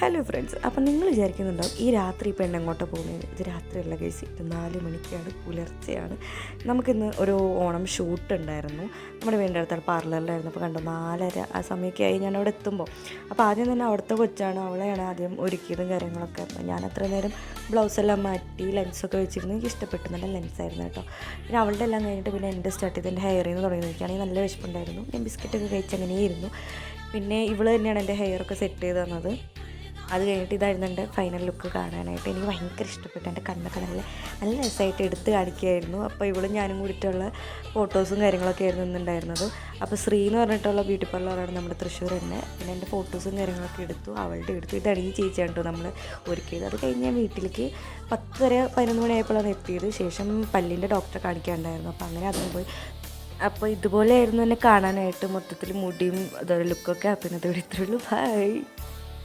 Hello friends, അപ്പം നിങ്ങൾ വിചാരിക്കുന്നുണ്ടാവും ഈ രാത്രി ഇപ്പം എങ്ങോട്ടാണ് പോകുന്നത്. ഇത് രാത്രിയല്ല ഗൈസ്, ഇത് 4 മണിക്കാണ്, പുലർച്ചെയാണ്. നമുക്കിന്ന് ഒരു ഓണം ഷൂട്ട് ഉണ്ടായിരുന്നു. നമ്മുടെ വീടിൻ്റെ അടുത്താണ്, പാർലറിലായിരുന്നു. അപ്പോൾ കണ്ടോ 4:30 ആ സമയമൊക്കെ ആയി ഞാൻ അവിടെ എത്തുമ്പോൾ. അപ്പോൾ ആദ്യം തന്നെ അവിടുത്തെ കൊച്ചാണ്, അവളെയാണ് ആദ്യം ഒരുക്കിയതും കാര്യങ്ങളൊക്കെ. ഞാൻ അത്ര നേരം ബ്ലൗസെല്ലാം മാറ്റി ലെൻസൊക്കെ വെച്ചിരുന്നു. എനിക്ക് ഇഷ്ടപ്പെട്ടു, നല്ല ലെൻസായിരുന്നു കേട്ടോ. പിന്നെ അവളുടെ എല്ലാം കഴിഞ്ഞിട്ട് പിന്നെ എൻ്റെ സ്റ്റാർട്ട് ചെയ്ത് എൻ്റെ ഹെയറിൽ നിന്ന് തുടങ്ങി. എനിക്കാണെങ്കിൽ നല്ല വിശപ്പുണ്ടായിരുന്നു. ഞാൻ ബിസ്ക്കറ്റൊക്കെ കഴിച്ച് അങ്ങനെയായിരുന്നു. പിന്നെ ഇവള് തന്നെയാണ് എൻ്റെ ഹെയറൊക്കെ സെറ്റ് ചെയ്ത് തന്നത്. അത് കഴിഞ്ഞിട്ട് ഇതായിരുന്നു എൻ്റെ ഫൈനൽ ലുക്ക് കാണാനായിട്ട്. എനിക്ക് ഭയങ്കര ഇഷ്ടപ്പെട്ടു. എൻ്റെ കണ്ണൊക്കെ നല്ല നല്ല രസമായിട്ട് എടുത്ത് കാണിക്കുമായിരുന്നു. അപ്പോൾ ഇവളും ഞാനും കൂടിയിട്ടുള്ള ഫോട്ടോസും കാര്യങ്ങളൊക്കെ ആയിരുന്നു ഇന്നുണ്ടായിരുന്നത്. അപ്പോൾ ശ്രീ എന്ന് പറഞ്ഞിട്ടുള്ള ബ്യൂട്ടി പാർലറാണ് നമ്മുടെ തൃശ്ശൂർ തന്നെ. പിന്നെ എൻ്റെ ഫോട്ടോസും കാര്യങ്ങളൊക്കെ എടുത്തു, അവളുടെ എടുത്തു. ഇതാണ് ഈ ചേച്ചിയാണ് കേട്ടോ നമ്മൾ ഒരുക്കിയത്. അത് കഴിഞ്ഞ് ഞാൻ വീട്ടിലേക്ക് 10-11 മണിയായപ്പോഴാണ് എത്തിയത്. ശേഷം പല്ലിൻ്റെ ഡോക്ടറെ കാണിക്കാനുണ്ടായിരുന്നു. അപ്പോൾ അങ്ങനെ അതിന് പോയി. അപ്പോൾ ഇതുപോലെയായിരുന്നു എന്നെ കാണാനായിട്ട്. മൊത്തത്തിൽ മുടിയും അതുപോലെ ലുക്കൊക്കെ. പിന്നെ അതോടെ ഇത്രയുള്ളൂ. ബൈ.